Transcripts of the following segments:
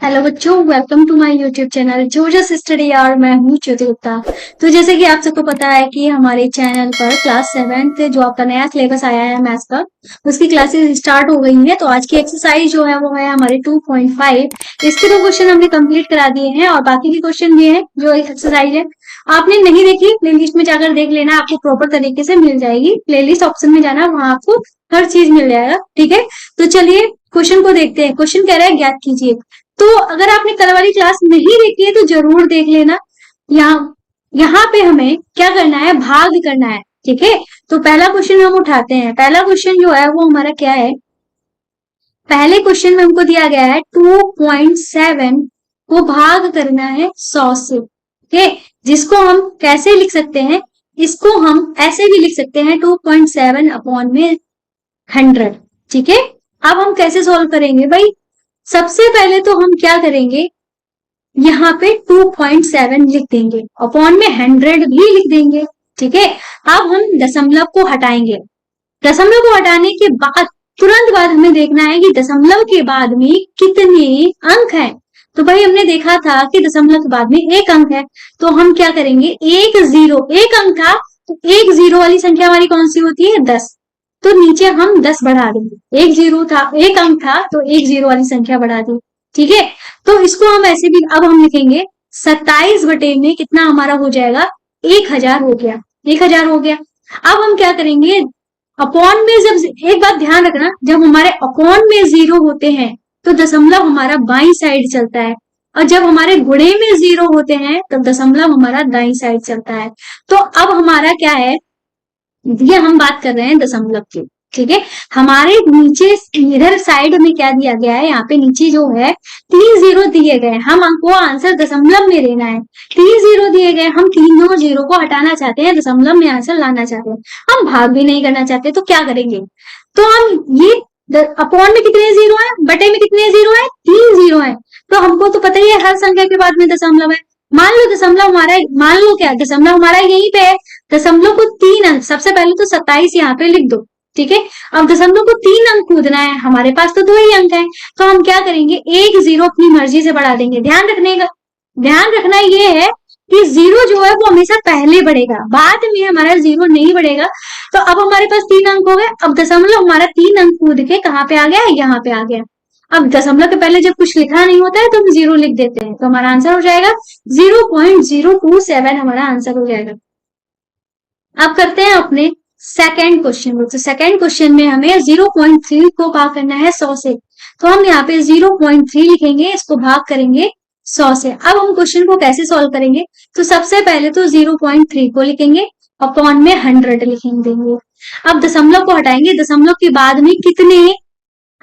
Hello बच्चों, welcome to my YouTube channel जोजस study और मैं हूँ ज्योति गुप्ता। तो जैसे कि आप सबको पता है कि हमारे चैनल पर क्लास 7th जो आपका नया सिलेबस आया है मैथ्स का, उसकी क्लासेस स्टार्ट हो गई हैं। तो आज की एक्सरसाइज जो है वो है हमारे 2.5। इसके 2 क्वेश्चन हमने कंप्लीट करा दिए हैं और बाकी के क्वेश्चन भी है जो एक एक्सरसाइज है। आपने नहीं देखी, प्लेलिस्ट में जाकर देख लेना, आपको प्रॉपर तरीके से मिल जाएगी। प्लेलिस्ट ऑप्शन में जाना, वहां आपको हर चीज मिल जाएगा। ठीक है, तो चलिए क्वेश्चन को देखते हैं। क्वेश्चन कह रहा है ज्ञात कीजिए। तो अगर आपने कल वाली क्लास नहीं देखी है तो जरूर देख लेना। यहाँ यहाँ पे हमें क्या करना है, भाग करना है। ठीक है, तो पहला क्वेश्चन हम उठाते हैं। पहला क्वेश्चन जो है वो हमारा क्या है, पहले क्वेश्चन में हमको दिया गया है 2.7 को भाग करना है 100 से। ठीक, जिसको हम कैसे लिख सकते हैं, इसको हम ऐसे भी लिख सकते हैं 2.7 अपॉन में 100। ठीक है, अब हम कैसे सॉल्व करेंगे भाई, सबसे पहले तो हम क्या करेंगे, यहाँ पे 2.7 लिख देंगे, अपॉन में 100 भी लिख देंगे। ठीक है, अब हम दशमलव को हटाएंगे। दशमलव को हटाने के बाद तुरंत बाद हमें देखना है कि दशमलव के बाद में कितने अंक हैं। तो भाई हमने देखा था कि दशमलव के बाद में एक अंक है, तो हम क्या करेंगे, एक जीरो, एक अंक था तो एक जीरो वाली संख्या हमारी कौन सी होती है, 10। तो नीचे हम 10 बढ़ा देंगे, एक जीरो था, एक अंक था तो एक जीरो वाली संख्या बढ़ा दी। ठीक है, तो इसको हम ऐसे भी अब हम लिखेंगे 27 बटे में कितना हमारा हो जाएगा, 1000 हो गया, 1000 हो गया। अब हम क्या करेंगे, अपॉन में जब, एक बात ध्यान रखना, जब हमारे अपॉन में जीरो होते हैं तो दशमलव हमारा बाई साइड चलता है, और जब हमारे गुणे में जीरो होते हैं तब दशमलव हमारा दाई साइड चलता है। तो अब हमारा क्या है, ये हम बात कर रहे हैं दशमलव की। ठीक है, हमारे नीचे इधर साइड में क्या दिया गया है, यहाँ पे नीचे जो है 3 जीरो दिए गए, हम हमको आंसर दशमलव में लेना है। 3 जीरो दिए गए, हम तीनों जीरो को हटाना चाहते हैं, दशमलव में आंसर लाना चाहते हैं, हम भाग भी नहीं करना चाहते। तो क्या करेंगे, तो हम ये अपॉन में कितने जीरो है, बटे में कितने जीरो है, 3 जीरो है। तो हमको तो पता ही है हर संख्या के बाद में दशमलव है। मान लो दशमलव हमारा, मान लो क्या दशमलव हमारा यहीं पे है, दशमलव को 3 अंक, सबसे पहले तो 27 यहाँ पे लिख दो। ठीक है, अब दशमलव को 3 अंक कूदना है, हमारे पास तो 2 ही अंक है, तो हम क्या करेंगे, एक जीरो अपनी मर्जी से बढ़ा देंगे। ध्यान रखना ये है कि जीरो जो है वो हमेशा पहले बढ़ेगा, बाद में हमारा जीरो नहीं बढ़ेगा। तो अब हमारे पास 3 अंक हो गए, अब दशमलव हमारा 3 अंक कूद के कहाँ पे आ गया, यहाँ पे आ गया। अब दशमलव के पहले जब कुछ लिखा नहीं होता है तो हम जीरो लिख देते हैं, तो हमारा आंसर हो जाएगा 0.027, हमारा आंसर हो जाएगा। अब करते हैं अपने सेकेंड क्वेश्चन को। तो सेकेंड क्वेश्चन में हमें 0.3 को भाग करना है 100 से, तो हम यहाँ पे 0.3 लिखेंगे, इसको भाग करेंगे 100 से। अब हम क्वेश्चन को कैसे सॉल्व करेंगे, तो सबसे पहले तो 0.3 को लिखेंगे, अपॉन में 100 लिखेंगे। अब दशमलव को हटाएंगे, दशमलव के बाद में कितने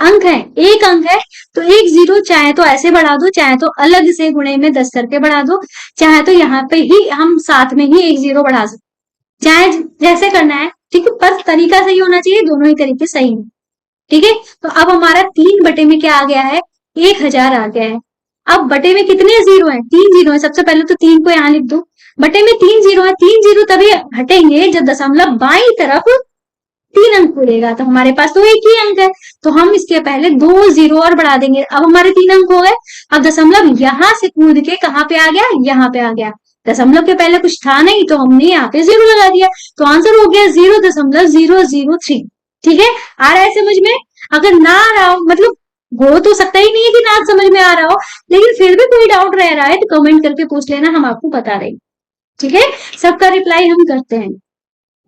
अंक है, एक अंक है, तो एक जीरो चाहे तो ऐसे बढ़ा दो, चाहे तो अलग से गुणे में 10 करके बढ़ा दो, चाहे तो यहाँ पे ही हम साथ में ही एक जीरो बढ़ा सकते, चाहे जैसे करना है। ठीक है, बस तरीका सही होना चाहिए, दोनों ही तरीके सही हैं। ठीक है, तो अब हमारा 3 बटे में क्या आ गया है, 1000 आ गया है। अब बटे में कितने जीरो है, 3 जीरो है, सबसे पहले तो 3 को यहाँ लिख दो, बटे में 3 जीरो है, 3 जीरो तभी हटेंगे जब दशमलव बाई तरफ 3 अंक कूदेगा, तो हमारे पास तो एक ही अंक है, तो हम इसके पहले 2 जीरो और बढ़ा देंगे, अब हमारे 3 अंक हो गए। अब दशमलव यहाँ से कूद के कहाँ पे आ गया, यहाँ पे आ गया, दशमलव के पहले कुछ था नहीं तो हमने यहाँ पे जीरो लगा दिया, तो आंसर हो गया 0.003। ठीक है, आ रहा है समझ में? अगर ना आ रहा हो, मतलब हो तो सकता ही नहीं है कि ना समझ में आ रहा हो, लेकिन फिर भी कोई डाउट रह रहा है तो कमेंट करके पूछ लेना, हम आपको बता देंगे। ठीक है, सबका रिप्लाई हम करते हैं,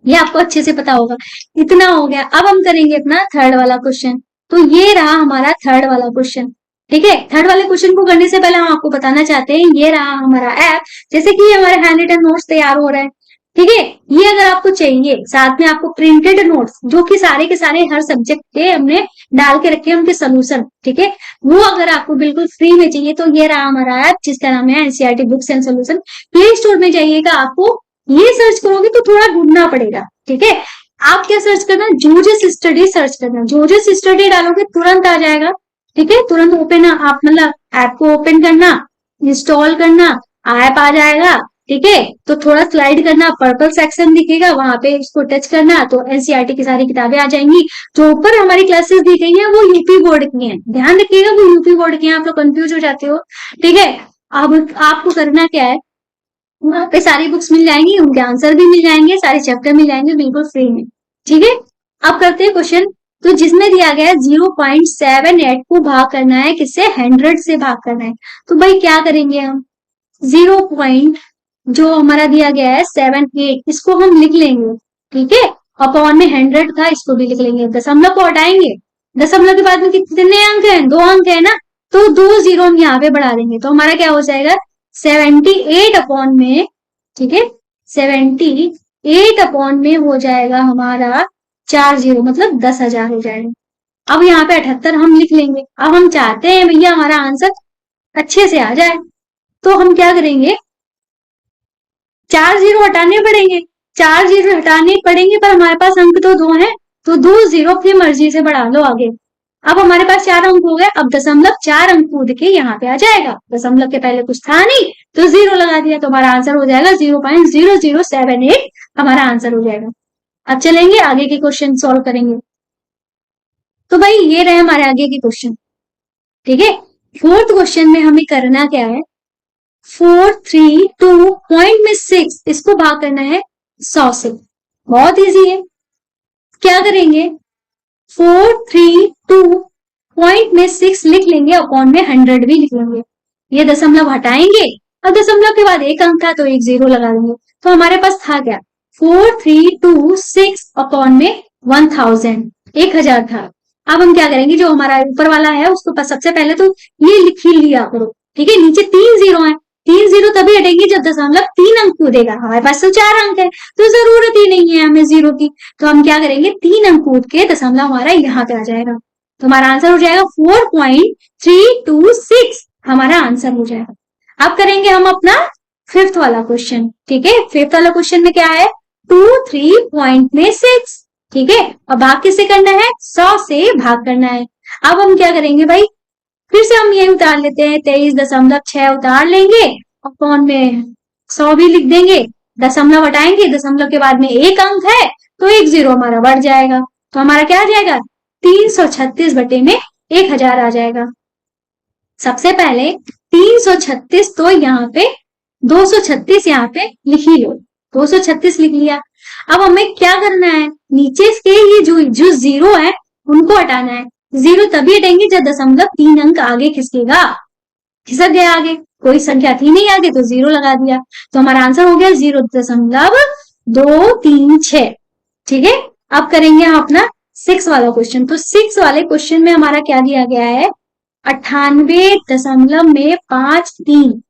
ये आपको अच्छे से पता होगा। इतना हो गया, अब हम करेंगे अपना थर्ड वाला क्वेश्चन। तो ये रहा हमारा थर्ड वाला क्वेश्चन। ठीक है, थर्ड वाले क्वेश्चन को करने से पहले हम आपको बताना चाहते हैं, ये रहा हमारा ऐप। जैसे कि हमारे हैंड रिटन नोट्स तैयार हो रहे हैं। ठीक है, ये अगर आपको चाहिए, साथ में आपको प्रिंटेड नोट्स जो कि सारे के सारे हर सब्जेक्ट के हमने डाल के रखे हैं, उनके सोल्यूशन, ठीक है, वो अगर आपको बिल्कुल फ्री में चाहिए तो ये रहा हमारा ऐप, जिसका नाम है NCERT books and solution. Play store में जाइएगा, आपको ये सर्च करोगे तो थोड़ा ढूंढना पड़ेगा। ठीक है, आप क्या सर्च करना, जोजस स्टडी सर्च करना, जोजस स्टडी डालोगे तुरंत आ जाएगा। ठीक है, तुरंत ओपन, आप मतलब ऐप को ओपन करना, इंस्टॉल करना, ऐप आ जाएगा, ठीक है, तो थोड़ा स्लाइड करना, पर्पल सेक्शन दिखेगा, वहां पे इसको टच करना तो एनसीईआरटी की सारी किताबें आ जाएंगी। जो ऊपर हमारी क्लासेस दी गई है वो यूपी बोर्ड की हैं, ध्यान रखिएगा वो यूपी बोर्ड की हैं, आप लोग कंफ्यूज हो जाते हो। ठीक है, अब आपको करना क्या है, वहां पे सारी बुक्स मिल जाएंगी, उनके आंसर भी मिल जाएंगे, सारे चैप्टर मिल जाएंगे बिल्कुल फ्री में। ठीक है, अब करते हैं क्वेश्चन। तो जिसमें दिया गया है 0.78 को भाग करना है किससे, 100 से भाग करना है। तो भाई क्या करेंगे हम, 0. जो हमारा दिया गया है 78, इसको हम लिख लेंगे। ठीक है, अपॉन में 100 था, इसको भी लिख लेंगे, दशमलव को हटाएंगे, दशमलव के बाद में कितने अंक है, 2 अंक है ना, तो 2 जीरो हम यहाँ पे बढ़ा देंगे, तो हमारा क्या हो जाएगा 78 अपॉन में, ठीक है, 78 अपॉन में हो जाएगा हमारा 4 जीरो, मतलब 10,000 हो जाएगा। अब यहाँ पे 78 हम लिख लेंगे। अब हम चाहते हैं भैया हमारा आंसर अच्छे से आ जाए, तो हम क्या करेंगे, 4 जीरो हटाने पड़ेंगे, 4 जीरो हटाने पड़ेंगे, पर हमारे पास अंक तो 2 है, तो 2 जीरो अपनी मर्जी से बढ़ा लो आगे। अब हमारे पास 4 अंक हो गए, अब दशमलव 4 अंक कूद के यहाँ पे आ जाएगा, दशमलव के पहले कुछ था नहीं तो 0 लगा दिया, तो हमारा आंसर हो जाएगा 0.0078, हमारा आंसर हो जाएगा। अब चलेंगे आगे के क्वेश्चन सॉल्व करेंगे। तो भाई ये रहे हमारे आगे के क्वेश्चन। ठीक है, फोर्थ क्वेश्चन में हमें करना क्या है, 432 पॉइंट में 6, इसको भाग करना है 100 से। बहुत इजी है, क्या करेंगे, 432 पॉइंट में 6 लिख लेंगे, अपॉन में 100 भी लिख लेंगे, ये दशमलव हटाएंगे, अब दशमलव के बाद एक अंक था तो एक जीरो लगा देंगे, तो हमारे पास था क्या, 4326 अपॉन में 1000, 1000 था। अब हम क्या करेंगे, जो हमारा ऊपर वाला है उसको सबसे पहले तो ये लिख ही लिया करो। ठीक है, नीचे 3 जीरो है, 3 जीरो तभी हटेंगे जब दशमलव 3 अंक कूदेगा, हमारे पास तो 4 अंक है तो जरूरत ही नहीं है हमें जीरो की, तो हम क्या करेंगे 3 अंक कूद के दशमलव हमारा यहाँ पे आ जाएगा, तो हमारा आंसर हो जाएगा 4.326, हमारा आंसर हो जाएगा। अब करेंगे हम अपना फिफ्थ वाला क्वेश्चन। ठीक है, फिफ्थ वाला क्वेश्चन में क्या है, 23 पॉइंट में 6। ठीक है, अब भाग किससे करना है, 100 से भाग करना है। अब हम क्या करेंगे भाई, फिर से हम ये उतार लेते हैं, 23.6 उतार लेंगे, अपॉन में 100 भी लिख देंगे, दशमलव हटाएंगे, दशमलव के बाद में एक अंक है तो एक जीरो हमारा बढ़ जाएगा, तो हमारा क्या आ जाएगा 336 बटे में 1000 आ जाएगा। सबसे पहले 336 तो यहाँ पे 236 यहाँ पे लिख ही लो, 236 लिख लिया। अब हमें क्या करना है, नीचे के ये जो जीरो है उनको हटाना है, जीरो तभी हटेंगे जब दशमलव 3 अंक आगे खिसकेगा, खिसक गया आगे, कोई संख्या थी नहीं आगे तो जीरो लगा दिया, तो हमारा आंसर हो गया 0.236। ठीक है, अब करेंगे हम अपना 6 वाला क्वेश्चन। तो 6 वाले क्वेश्चन में हमारा क्या दिया गया है, 98.53।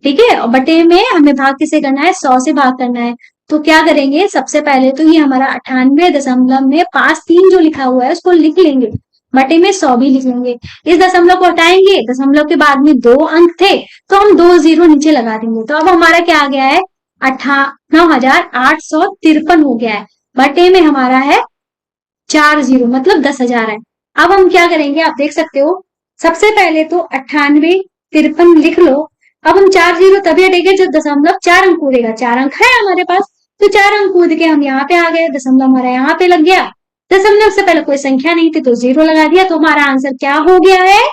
ठीक है, बटे में हमें भाग किसे करना है, 100 से भाग करना है। तो क्या करेंगे, सबसे पहले तो ये हमारा 98.53 जो लिखा हुआ है उसको लिख लेंगे, बटे में 100 भी लिख लेंगे, इस दशमलव को हटाएंगे, दशमलव के बाद में 2 अंक थे तो हम 2 जीरो नीचे लगा देंगे, तो अब हमारा क्या आ गया है 98,853 हो गया है, बटे में हमारा है 4 जीरो, मतलब 10,000 है। अब हम क्या करेंगे, आप देख सकते हो, सबसे पहले तो 9853 लिख लो, अब हम 4 जीरो तभी हटेंगे जब दशमलव 4 अंक कूदेगा, 4 अंक है हमारे पास तो 4 अंक कूद के हम यहाँ पे आ गए, दशमलव हमारा यहाँ पे लग गया, दशमलव से पहले कोई संख्या नहीं थी तो जीरो लगा दिया, तो हमारा आंसर क्या हो गया है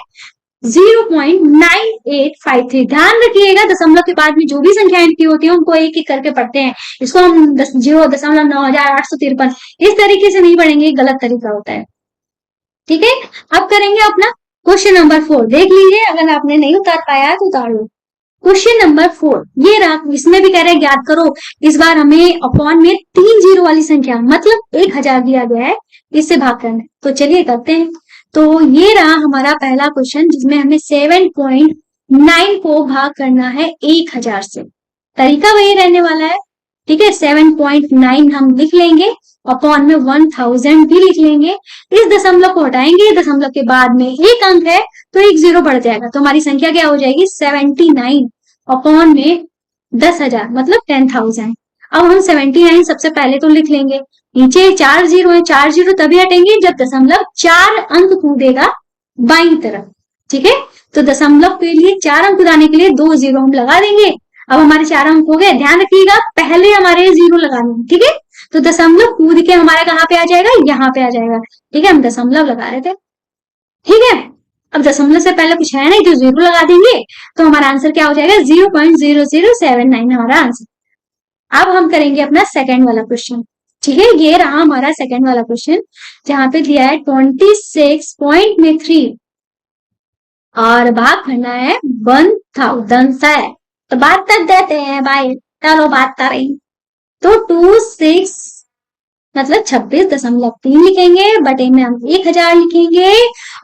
0.9853। ध्यान रखिएगा दशमलव के बाद में जो भी संख्याएं लिखी होती है उनको एक एक करके पढ़ते हैं, इसको हम 0.9853 इस तरीके से नहीं पढ़ेंगे, गलत तरीका होता है। ठीक है, अब करेंगे अपना क्वेश्चन नंबर 4, देख लीजिए अगर आपने नहीं उतार पाया तो उतार लो। क्वेश्चन नंबर 4 ये रहा, इसमें भी कह रहे हैं ज्ञात करो, इस बार हमें अपॉन में 3 जीरो वाली संख्या मतलब 1000 दिया गया है, इससे भाग करना है, तो चलिए करते हैं। तो ये रहा हमारा पहला क्वेश्चन जिसमें हमें 7.9 को भाग करना है 1000 से, तरीका वही रहने वाला है। ठीक है, 7.9 हम लिख लेंगे, अपॉन में 1000 भी लिख लेंगे, इस दशमलव को हटाएंगे, दशमलव के बाद में एक अंक है तो एक जीरो बढ़ जाएगा, तो हमारी संख्या क्या हो जाएगी 79 अपॉन में 10,000 मतलब 10,000। अब हम 79 सबसे पहले तो लिख लेंगे, नीचे 4 जीरो है, 4 जीरो तभी हटेंगे जब दशमलव 4 अंक कूदेगा बाईं तरफ। ठीक है, तो दशमलव के लिए 4 अंक कूदाने के लिए 2 जीरो हम लगा देंगे, अब हमारे 4 अंक हो गए। ध्यान रखिएगा पहले हमारे 0 लगाने हैं, ठीक है। तो दशमलव कूद के हमारा कहाँ पे आ जाएगा, यहाँ पे आ जाएगा, ठीक है। हम दशमलव लगा रहे थे, ठीक है। अब दशमलव से पहले कुछ है नहीं तो 0 लगा देंगे, तो हमारा आंसर क्या हो जाएगा, 0.0079 हमारा आंसर। अब हम करेंगे अपना सेकंड वाला क्वेश्चन, ठीक है। ये रहा हमारा सेकंड वाला क्वेश्चन, जहां पे दिया है 26 पॉइंट में 3 और भाग करना है 1000 से। तो बात कर देते हैं भाई, चलो बात करें। तो 26 मतलब 26.3 लिखेंगे, बटे में हम 1000 लिखेंगे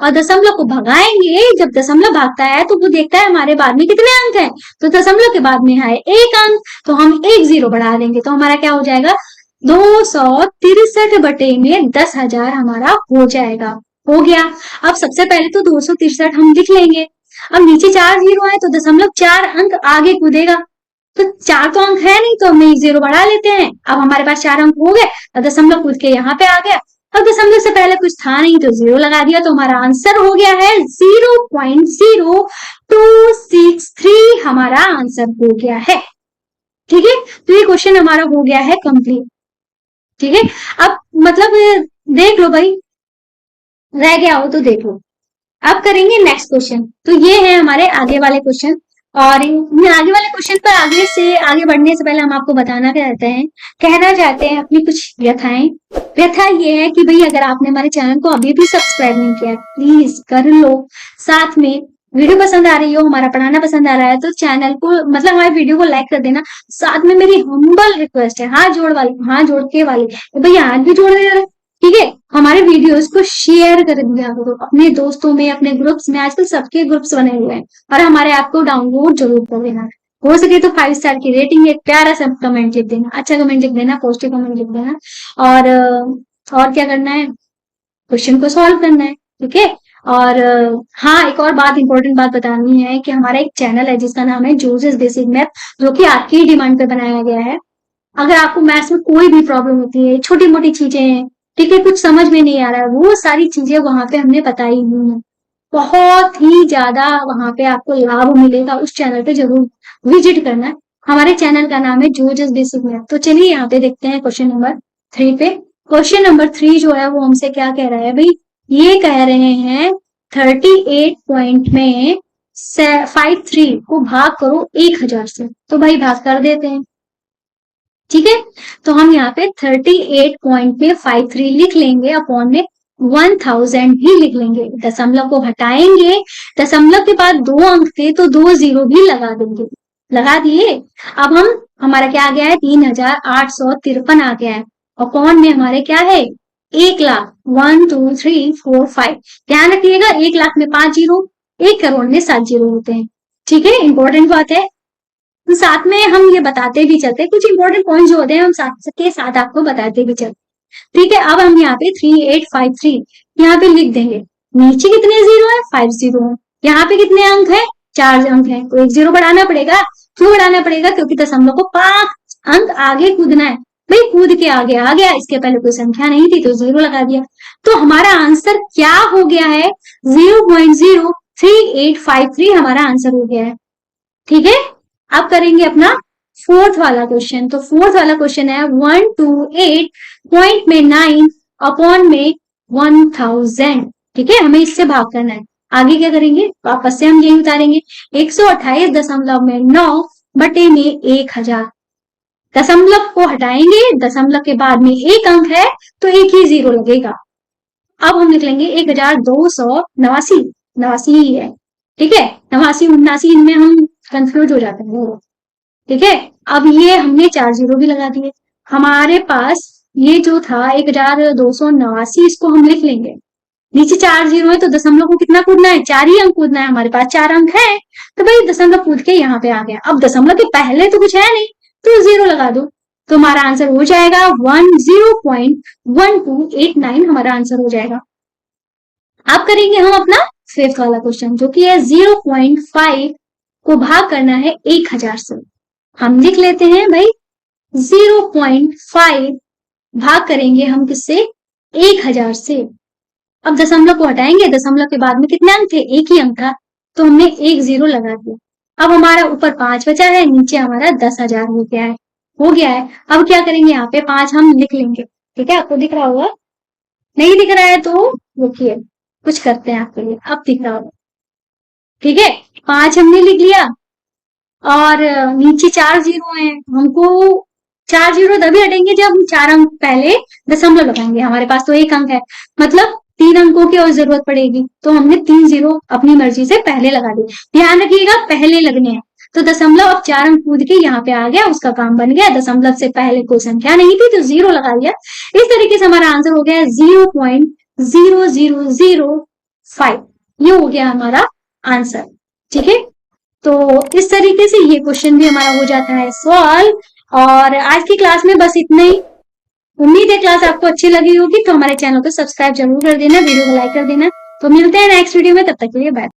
और दशमलव को भगाएंगे। जब दशमलव भागता है तो वो देखता है हमारे बाद में कितने अंक हैं, तो दशमलव के बाद में है 1 अंक, तो हम 1 0 बढ़ा देंगे, तो हमारा क्या हो जाएगा, 263 बटे में 10,000 हमारा हो जाएगा। हो गया। अब सबसे पहले तो 263 हम लिख लेंगे। अब नीचे 4 0 है तो दशमलव 4 अंक आगे कूदेगा, तो 4 तो अंक है नहीं, तो हम 1 0 बढ़ा लेते हैं। अब हमारे पास 4 अंक हो गए, अब दशमलव कूद के यहाँ पे आ गया। अब दशमलव से पहले कुछ था नहीं तो 0 लगा दिया, तो हमारा आंसर हो गया है 0.0263 हमारा आंसर हो गया है, ठीक है। तो ये क्वेश्चन हमारा हो गया है कंप्लीट, ठीक है। अब मतलब देख लो भाई, रह गया हो तो देख लो। अब करेंगे नेक्स्ट क्वेश्चन। तो ये है हमारे आगे वाले क्वेश्चन, और इन आगे वाले क्वेश्चन पर आगे बढ़ने से पहले हम आपको बताना कहना चाहते हैं अपनी कुछ व्यथाएं। व्यथा ये है कि भाई अगर आपने हमारे चैनल को अभी भी सब्सक्राइब नहीं किया, प्लीज कर लो। साथ में वीडियो पसंद आ रही हो, हमारा पढ़ाना पसंद आ रहा है, तो चैनल को मतलब हमारे वीडियो को लाइक कर देना। साथ में मेरी हम्बल रिक्वेस्ट है, हाथ जोड़ के वाली, भैया हाथ भी जोड़ देना, ठीक है। हमारे वीडियोस को शेयर कर दिया करो अपने दोस्तों में, अपने ग्रुप्स में, आजकल सबके ग्रुप्स बने हुए हैं। और हमारे ऐप को डाउनलोड जरूर कर देना। हो सके तो 5 स्टार की रेटिंग, एक प्यारा सा कमेंट लिख देना, अच्छा कमेंट लिख देना, पॉजिटिव कमेंट लिख देना। और क्या करना है, क्वेश्चन को सॉल्व करना है, ठीक है। और हाँ, एक और बात, इंपॉर्टेंट बात बतानी है कि हमारा एक चैनल है जिसका नाम है जोसेस बेसिक मैथ, जो कि आपकी ही डिमांड पे बनाया गया है। अगर आपको मैथ्स में कोई भी प्रॉब्लम होती है, छोटी मोटी चीजें, ठीक है, कुछ समझ में नहीं आ रहा है, वो सारी चीजें वहां पे हमने बताई हुई है। बहुत ही ज्यादा वहां पे आपको लाभ मिलेगा, उस चैनल पे जरूर विजिट करना है। हमारे चैनल का नाम है जोसेस बेसिक मैथ। तो चलिए यहाँ पे देखते हैं क्वेश्चन नंबर 3 पे। क्वेश्चन नंबर 3 जो है वो हमसे क्या कह रहा है भाई, ये कह रहे हैं 38 पॉइंट में 53 को भाग करो 1000 से। तो भाई भाग कर देते हैं, ठीक है। तो हम यहाँ पे 38 पॉइंट में 53 लिख लेंगे, अपॉन में 1000 ही लिख लेंगे। दशमलव को हटाएंगे, दशमलव के बाद 2 अंक थे तो 2 0 भी लगा देंगे, लगा दिए। अब हमारा क्या आ गया है, 3853 आ गया है। अपॉन में हमारे क्या है, 1 लाख, 1 2 3 4 5। ध्यान रखिएगा 1 लाख में 5 जीरो, 1 करोड़ में 7 जीरो होते हैं, ठीक है। इंपॉर्टेंट बात है। तो साथ में हम ये बताते भी चलते, कुछ इंपॉर्टेंट पॉइंट जो होते हैं हम साथ के साथ आपको बताते भी चलते, ठीक है। अब हम यहाँ पे 3853 यहाँ पे लिख देंगे। नीचे कितने 0 है, 5 0 है। यहाँ पे कितने अंक है, 4 अंक है, तो 1 0 बढ़ाना पड़ेगा। क्यों बढ़ाना पड़ेगा, क्योंकि दशमलव को 5 अंक आगे कूदना है। भाई कूद के आगे आ गया, इसके पहले कोई संख्या नहीं थी तो 0 लगा दिया। तो हमारा आंसर क्या हो गया है, 0.03853 हमारा आंसर हो गया है, ठीक है। अब करेंगे अपना फोर्थ वाला क्वेश्चन। तो फोर्थ वाला क्वेश्चन है 128 पॉइंट में 9 अपॉन में 1000, ठीक है। हमें इससे भाग करना है। आगे क्या करेंगे, वापस से हम यही उतारेंगे, 128.9 बटे में 1000। दशमलव को हटाएंगे, दशमलव के बाद में 1 अंक है तो 1 ही 0 लगेगा। अब हम लिख लेंगे 1289, 89 ही है, ठीक है। 89 79 इनमें हम कंफ्यूज हो जाते हैं, ठीक है। अब ये हमने 4 0 भी लगा दिए। हमारे पास ये जो था 1289, इसको हम लिख लेंगे। नीचे 4 0 है तो दशमलव को कितना कूदना है, 4 ही अंक कूदना है। हमारे पास 4 अंक है तो भाई दशमलव कूद के यहाँ पे आ गया। अब दशमलव के पहले तो कुछ है नहीं तो 0 लगा दो, तो हमारा आंसर हो जाएगा 10.1289 हमारा आंसर हो जाएगा। अब करेंगे हम अपना फिफ्थ वाला क्वेश्चन, जो कि है 0.5 को भाग करना है 1000 से। हम लिख लेते हैं भाई 0.5 भाग करेंगे हम किससे, 1000 से। अब दशमलव को हटाएंगे, दशमलव के बाद में कितने अंक थे, 1 ही अंक था, तो हमने 1 0 लगा दिया। अब हमारा ऊपर 5 बचा है, नीचे हमारा 10,000 हो गया है। अब क्या करेंगे, यहाँ पे 5 हम लिख लेंगे। ठीक है, आपको दिख रहा होगा। नहीं दिख रहा है तो रुकिए, कुछ करते हैं आपके लिए। अब दिख रहा होगा। ठीक है, 5 हमने लिख लिया। और नीचे 4 जीरो हैं, हमको 4 जीरो तभी हटेंगे जब हम 4 अंक पहले दशमलव लगाएंगे। हमारे पास तो 1 अंक है, मतलब 3 अंकों की और जरूरत पड़ेगी, तो हमने 3 जीरो अपनी मर्जी से पहले लगा दिए। ध्यान रखिएगा, पहले लगने हैं। तो दशमलव अब 4 अंक कूद के यहाँ पे आ गया, उसका काम बन गया। दशमलव से पहले कोई संख्या नहीं थी तो जीरो लगा दिया। इस तरीके से हमारा आंसर हो गया 0.0005। ये हो गया हमारा आंसर। ठीक है, तो इस तरीके से ये क्वेश्चन भी हमारा हो जाता है सॉल्व। और आज की क्लास में बस इतना ही। उम्मीद है क्लास आपको अच्छी लगी होगी, तो हमारे चैनल को सब्सक्राइब जरूर कर देना, वीडियो को लाइक कर देना। तो मिलते हैं नेक्स्ट वीडियो में, तब तक के लिए बाय।